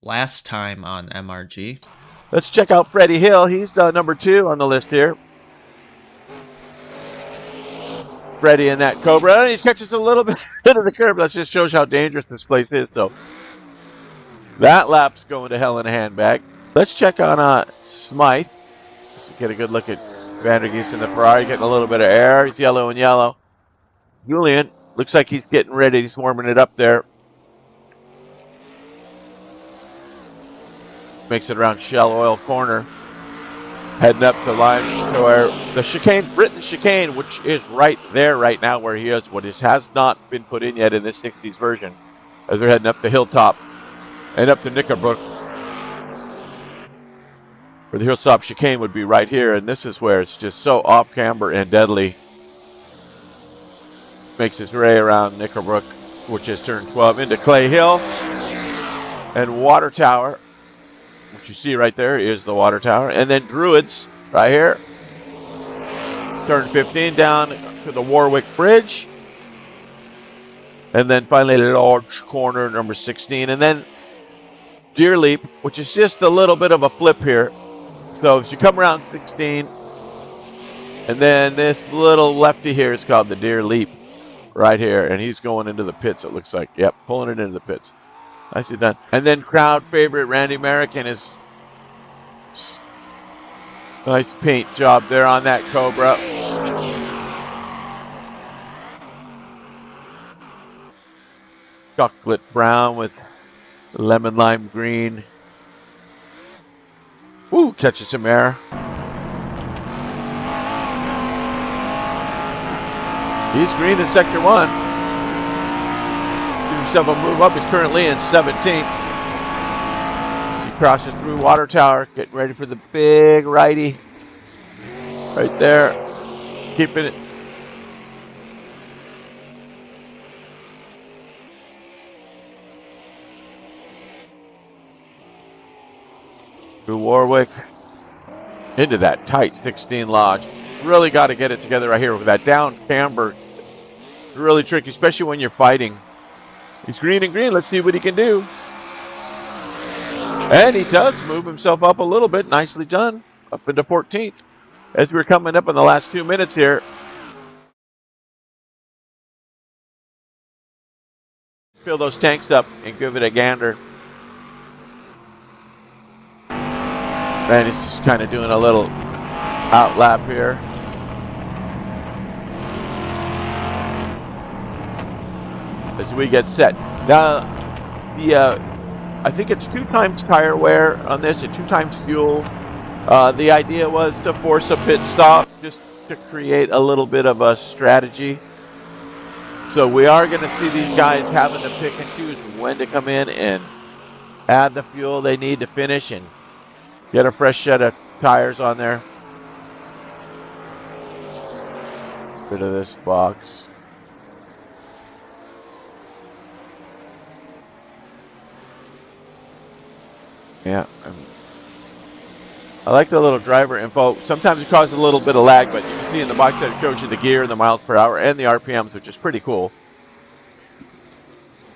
last time on MRG. Let's check out Freddie Hill. He's number 2 on the list here. Freddie in that Cobra. He catches a little bit of the curb. That just shows how dangerous this place is. So that lap's going to hell in a handbag. Let's check on Smythe. Just to get a good look at Vandergeest in the Ferrari. Getting a little bit of air. He's yellow and yellow. Julian looks like he's getting ready. He's warming it up there. Makes it around Shell Oil Corner. Heading up to line to where the chicane, Britain chicane, which is right there right now where he is. What has not been put in yet in this 60s version. As they're heading up the hilltop and up to Knickerbrook. Where the hilltop chicane would be right here. And this is where it's just so off camber and deadly. Makes his way around Knickerbrook, which is turn 12, into Clay Hill and Water Tower. What you see right there is the Water Tower. And then Druids right here. Turn 15 down to the Warwick Bridge. And then finally Large Corner, number 16. And then Deer Leap, which is just a little bit of a flip here. So if you come around 16, and then this little lefty here is called the Deer Leap right here. And he's going into the pits, it looks like. Yep, pulling it into the pits. Nicely done. And then crowd favorite Randy American is nice paint job there on that Cobra. Chocolate brown with lemon lime green. Ooh, catches some air. He's green in sector 1. Himself a move up. He's currently in 17th. As he crosses through Water Tower, getting ready for the big righty. Right there. Keeping it. Through Warwick. Into that tight 16 lodge. Really got to get it together right here with that down camber. Really tricky, especially when you're fighting. He's green and green. Let's see what he can do. And he does move himself up a little bit. Nicely done. Up into 14th. As we're coming up in the last 2 minutes here. Fill those tanks up and give it a gander. And he's just kind of doing a little outlap here. As we get set. Now, I think it's 2 times tire wear on this and 2 times fuel. The idea was to force a pit stop just to create a little bit of a strategy. So we are going to see these guys having to pick and choose when to come in and add the fuel they need to finish and get a fresh set of tires on there. Rid of this box. Yeah, I like the little driver info. Sometimes it causes a little bit of lag, but you can see in the box that it shows you the gear and the miles per hour and the RPMs, which is pretty cool.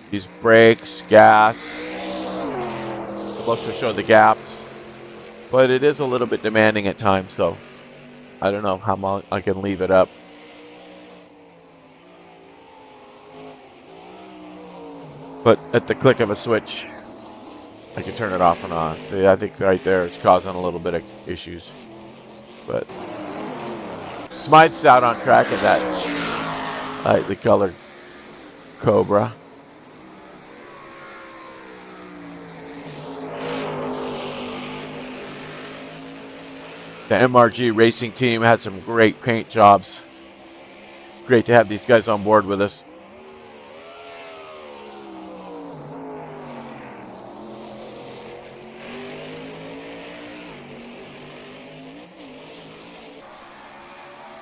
These brakes, gas. It'll also show the gaps. But it is a little bit demanding at times, so I don't know how long I can leave it up. But at the click of a switch, I can turn it off and on. See, I think right there it's causing a little bit of issues. But Smythe's out on track in that lightly colored Cobra. The MRG racing team had some great paint jobs. Great to have these guys on board with us.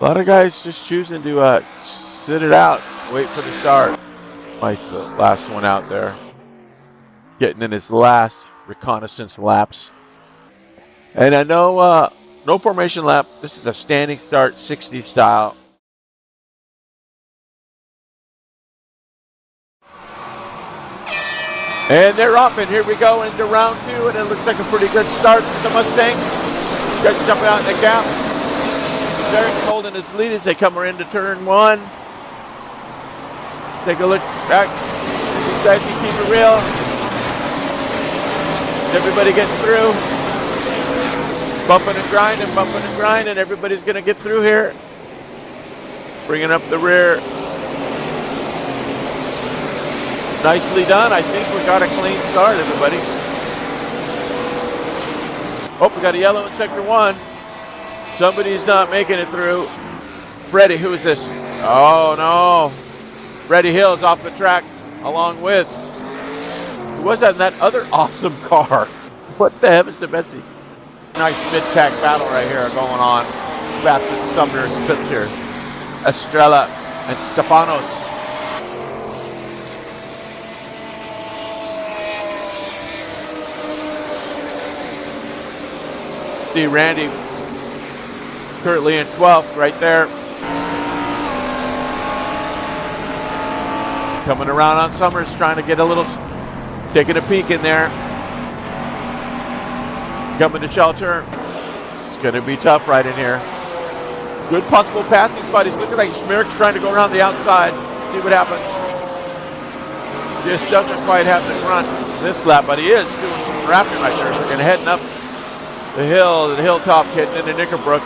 A lot of guys just choosing to sit it out, wait for the start. Mike's the last one out there. Getting in his last reconnaissance laps. And I know no formation lap. This is a standing start 60 style. And they're off, and here we go into round 2, and it looks like a pretty good start for the Mustang. Guys jumping out in the gap. Derek's holding his lead as they come into turn 1. Take a look back. These guys can keep it real. Everybody getting through. Bumping and grinding, everybody's going to get through here. Bringing up the rear. Nicely done. I think we got a clean start, everybody. Oh, we got a yellow in sector 1. Somebody's not making it through. Freddie, who is this? Oh, no. Freddie Hill's off the track along with. Who was that in that other awesome car? What the heavens to Betsy? Nice mid-pack battle right here going on. Bassett, Sumner's Pitcher, Estrella, and Stefanos. See Randy currently in 12th right there. Coming around on Summers, trying to get a little, taking a peek in there. Coming to shelter. It's going to be tough right in here. Good possible passing spot. He's looking like Schmirk's trying to go around the outside. See what happens. Just doesn't quite have the front this lap, but he is doing some drafting right there. Looking heading up the hilltop, getting into Knickerbrook.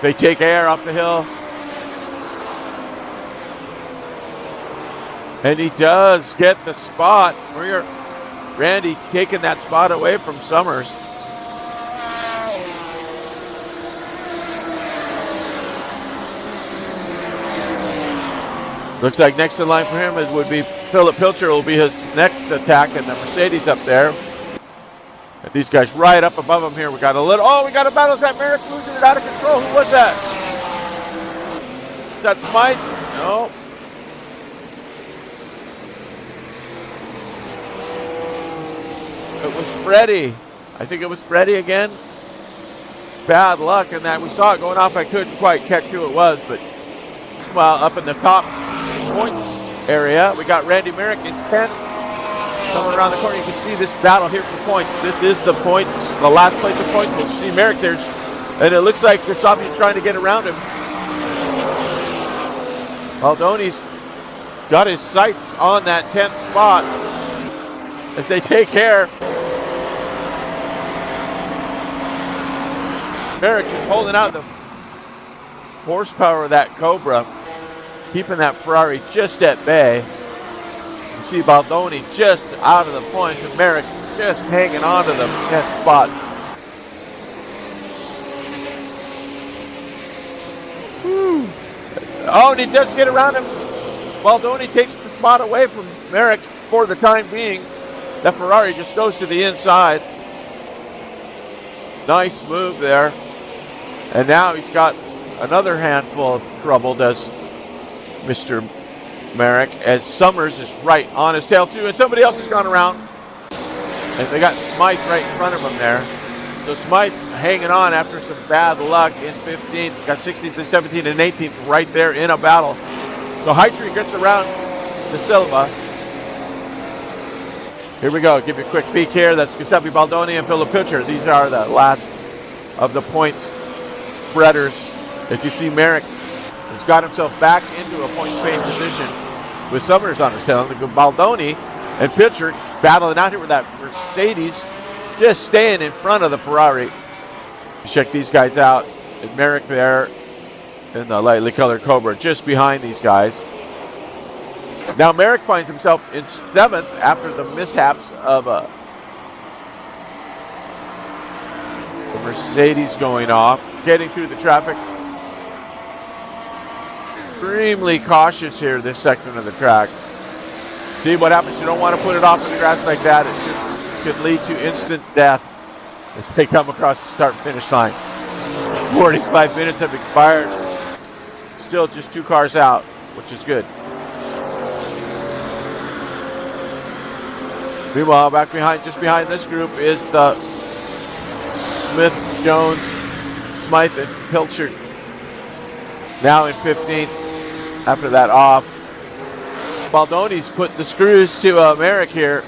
They take air off the hill. And he does get the spot. Randy taking that spot away from Summers. Looks like next in line for him would be Philip Pilcher will be his next attack, and the Mercedes up there. And these guys right up above him here. We got a battle trap. Merrick losing it out of control. Who was that? Is that Smythe? No. It was Freddie. I think it was Freddie again. Bad luck in that. We saw it going off. I couldn't quite catch who it was, but well, up in the top points area, we got Randy Merrick in 10th. Coming around the corner, you can see this battle here for points. This is the points, the last place of points. We'll see Merrick there, and it looks like Kasabi's trying to get around him. Baldoni's got his sights on that 10th spot. If they take care, Merrick is holding out the horsepower of that Cobra, keeping that Ferrari just at bay. You see Baldoni just out of the points, and Merrick just hanging on to the 10th spot. Whew. Oh, and he does get around him. Baldoni takes the spot away from Merrick for the time being. That Ferrari just goes to the inside. Nice move there. And now he's got another handful of trouble, does Mr. Merrick, as Summers is right on his tail too, and somebody else has gone around. And they got Smythe right in front of him there. So Smythe hanging on after some bad luck in 15th, got 16th and 17th and 18th right there in a battle. So Hightree gets around the Silva. Here we go. Give you a quick peek here. That's Giuseppe Baldoni and Philip Pilcher. These are the last of the points spreaders. As you see, Merrick has got himself back into a points-paying position with Summers on his tail. Baldoni and Pilcher battling out here with that Mercedes, just staying in front of the Ferrari. Check these guys out. And Merrick there in the lightly colored Cobra, just behind these guys. Now Merrick finds himself in 7th after the mishaps of the Mercedes going off, getting through the traffic. Extremely cautious here, this section of the track. See what happens? You don't want to put it off in the grass like that. It just could lead to instant death as they come across the start and finish line. 45 minutes have expired. Still just 2 cars out, which is good. Meanwhile, back behind, just behind this group is the Smith, Jones, Smythe, and Pilcher. Now in 15th, after that off. Baldoni's putting the screws to Merrick here.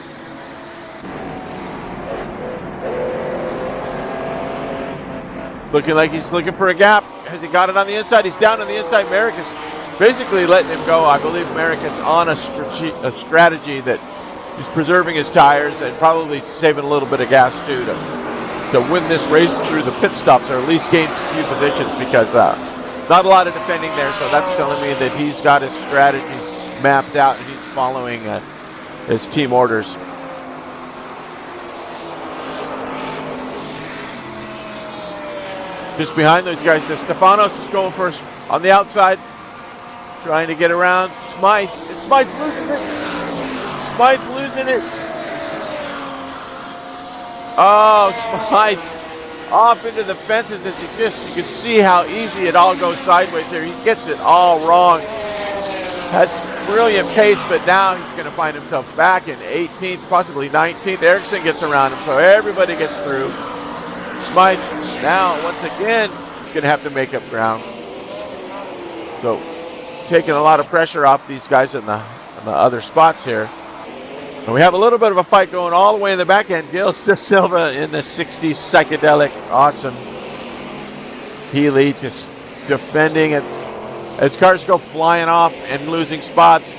Looking like he's looking for a gap. Has he got it on the inside? He's down on the inside. Merrick is basically letting him go. I believe Merrick is on a strategy that he's preserving his tires and probably saving a little bit of gas too to win this race through the pit stops, or at least gain a few positions, because not a lot of defending there. So that's telling me that he's got his strategy mapped out and he's following his team orders. Just behind those guys, Stefanos is going first on the outside, trying to get around Smythe. And Smythe losing it. Smythe losing it. Oh, Smythe off into the fences. As you can see how easy it all goes sideways here. He gets it all wrong. Has brilliant pace, but now he's going to find himself back in 18th, possibly 19th. Ericsson gets around him, so everybody gets through. Smythe now, once again, he's going to have to make up ground. So, taking a lot of pressure off these guys in the other spots here. And we have a little bit of a fight going all the way in the back end. Gil De Silva in the 60 psychedelic. Awesome. Healy just defending it. As cars go flying off and losing spots,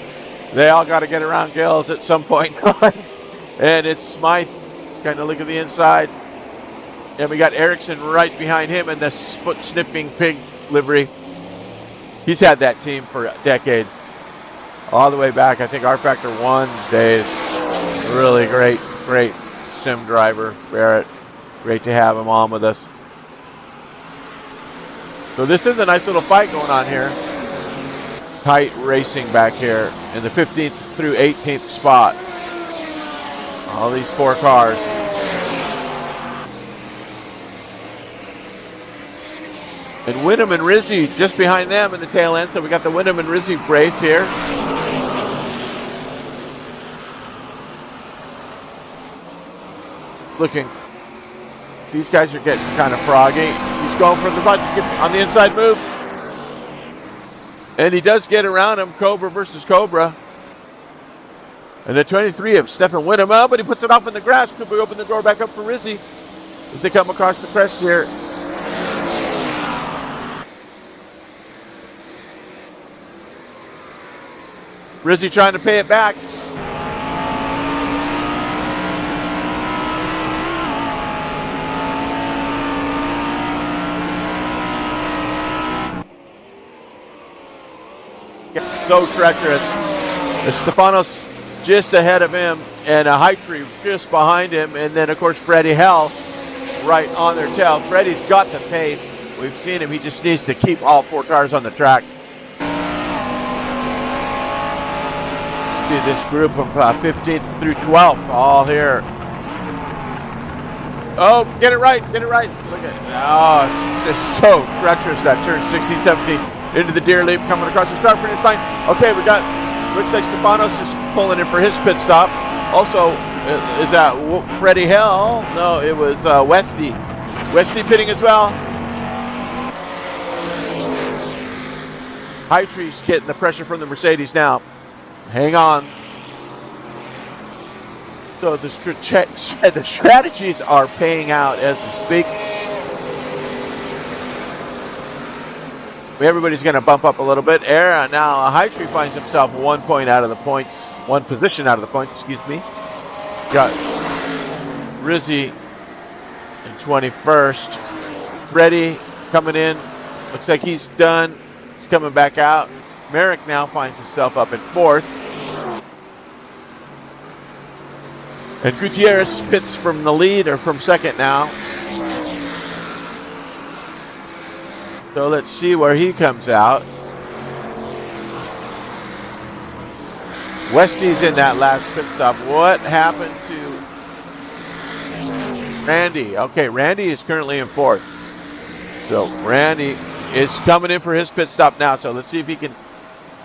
they all got to get around Gil's at some point. And it's Smythe. Just kind of look at the inside. And we got Ericsson right behind him in the foot-sniffing pig livery. He's had that team for decades. All the way back, I think, R Factor 1 days. Really great sim driver, Barrett. Great to have him on with us. So this is a nice little fight going on here. Tight racing back here in the 15th through 18th spot. All these four cars. And Wyndham and Rizzi just behind them in the tail end. So we got the Wyndham and Rizzi race here. Looking, these guys are getting kind of froggy. He's going for the button on the inside move. And he does get around him. Cobra versus Cobra. And the 23 of Stefan Wyndham. Oh, but he puts it off in the grass. Could we open the door back up for Rizzi as they come across the crest here? Rizzi trying to pay it back. So treacherous. Stefanos just ahead of him, and a high tree just behind him, and then of course Freddie Hell right on their tail. Freddie's got the pace. We've seen him. He just needs to keep all four cars on the track. See this group from 15th through 12th all here. Oh, get it right, get it right. Look at it. Oh, it's just so treacherous, that turn 16, 17. Into the deer leap, coming across the start finish line. Okay, we got, looks like Stefanos is pulling in for his pit stop. Also, is that Freddie Hell? No, it was Westy. Westy pitting as well. High Tree's getting the pressure from the Mercedes now. Hang on. So the strategies are paying out as we speak. Everybody's going to bump up a little bit. Now High Tree finds himself 1 point out of the points, one position out of the points, excuse me. Got Rizzi in 21st. Freddie coming in. Looks like he's done. He's coming back out. Merrick now finds himself up in 4th. And Gutierrez pits from the lead, or from 2nd now. So let's see where he comes out. Westy's in that last pit stop. What happened to Randy? Okay, Randy is currently in 4th. So Randy is coming in for his pit stop now. So let's see if he can.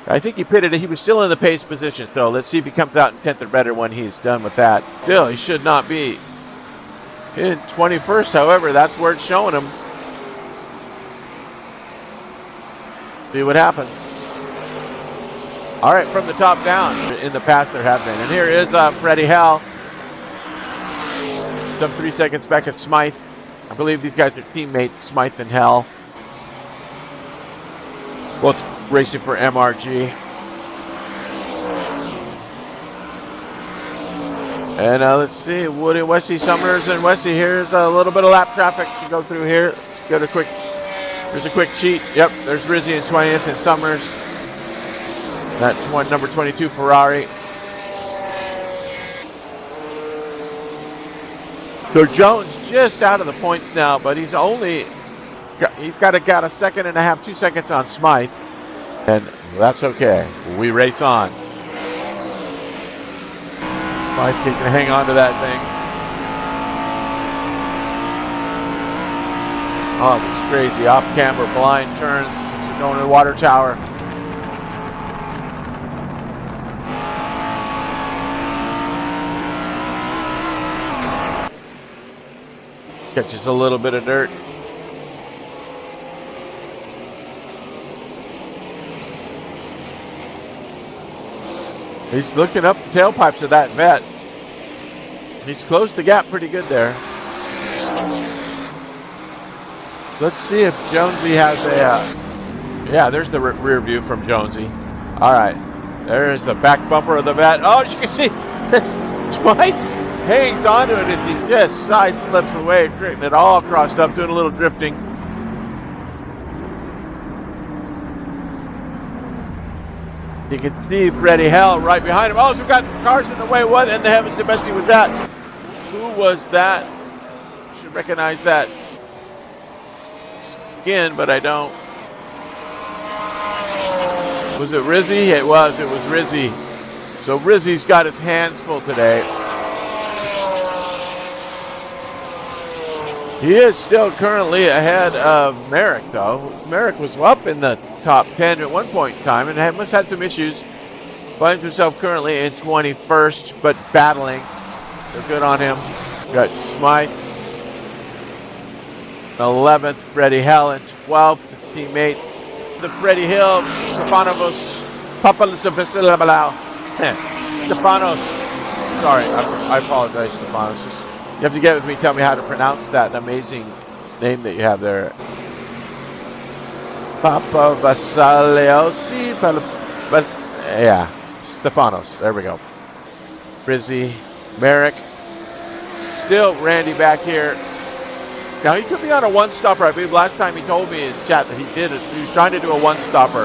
I think he pitted it. He was still in the pace position. So let's see if he comes out in 10th or better when he's done with that. Still, he should not be in 21st. However, that's where it's showing him. See what happens. All right, from the top down. In the past there have been. And here is Freddie Hell. Some 3 seconds back at Smythe. I believe these guys are teammates, Smythe and Hell. Both racing for MRG. And let's see, Woody, Wesley Summers, and Wesley. Here's a little bit of lap traffic to go through here. Let's get a quick. Here's a quick cheat. Yep, there's Rizzi in 20th and Summers. That number 22 Ferrari. So Jones just out of the points now, but he's got a second and a half, 2 seconds on Smythe, and that's okay. We race on. Smythe can hang on to that thing. Oh, it's crazy. Off camber, blind turns, going to the water tower. Catches a little bit of dirt. He's looking up the tailpipes of that vet. He's closed the gap pretty good there. Let's see if Jonesy has a... yeah, there's the rear view from Jonesy. All right. There's the back bumper of the vet. Oh, as you can see, Smythe hangs onto it as he just side flips away, getting it all crossed up, doing a little drifting. You can see Freddie Hell right behind him. Oh, so we've got cars in the way. What in the heavens did Betsy was that? Who was that? Should recognize that skin, but I don't. Was it Rizzi? It was Rizzi. So Rizzi's got his hands full today. He is still currently ahead of Merrick, though. Merrick was up in the top 10 at one point in time and must have had some issues. Finds himself currently in 21st, but battling. So good on him. Got Smythe. 11th, Freddie Hell in 12th, teammate. The Freddie Hill, Stefanos, Stefanos. Sorry, I apologize, Stefanos. Just, you have to get with me, tell me how to pronounce that amazing name that you have there. Papa Vasaliosi, yeah, Stefanos. There we go. Rizzi, Merrick. Still Randy back here. Now he could be on a one-stopper. I believe last time he told me in chat that he did it. He was trying to do a one-stopper,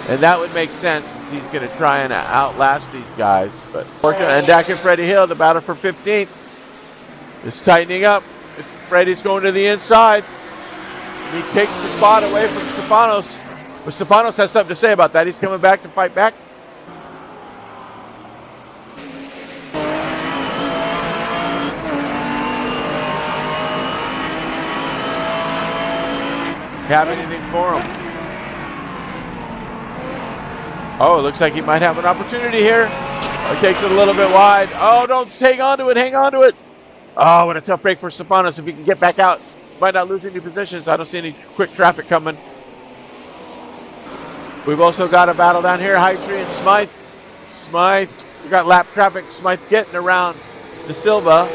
and that would make sense. He's going to try and outlast these guys. But and Dak and Freddie Hill, the battle for 15th. It's tightening up. Freddie's going to the inside. He takes the spot away from Stefanos. But Stefanos has something to say about that. He's coming back to fight back. Have anything for him? Oh, it looks like he might have an opportunity here. Oh, he takes it a little bit wide. Oh, don't hang on to it. Hang on to it. Oh, what a tough break for Stefanos. If he can get back out, might not lose any positions. I don't see any quick traffic coming. We've also got a battle down here. High Tree and Smythe. Smythe. We got lap traffic. Smythe getting around De Silva.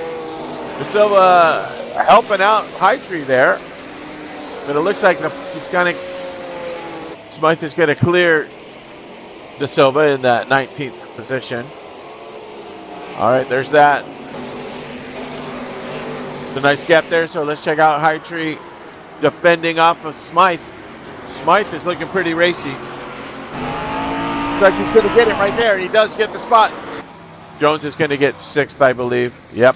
De Silva helping out High Tree there. But it looks like he's going to... Smythe is going to clear De Silva in that 19th position. All right, there's that. It's a nice gap there, so let's check out High Tree defending off of Smythe. Smythe is looking pretty racy. Looks like he's going to get it right there, and he does get the spot. Jones is going to get 6th, I believe. Yep.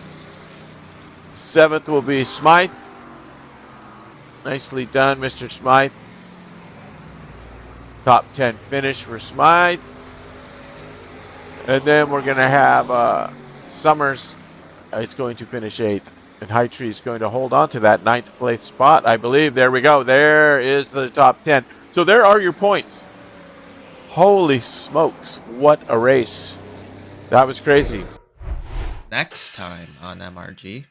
7th will be Smythe. Nicely done, Mr. Smythe. Top 10 finish for Smythe. And then we're going to have Summers. It's going to finish 8th. And High Tree is going to hold on to that 9th place spot, I believe. There we go. There is the top 10. So there are your points. Holy smokes. What a race. That was crazy. Next time on MRG.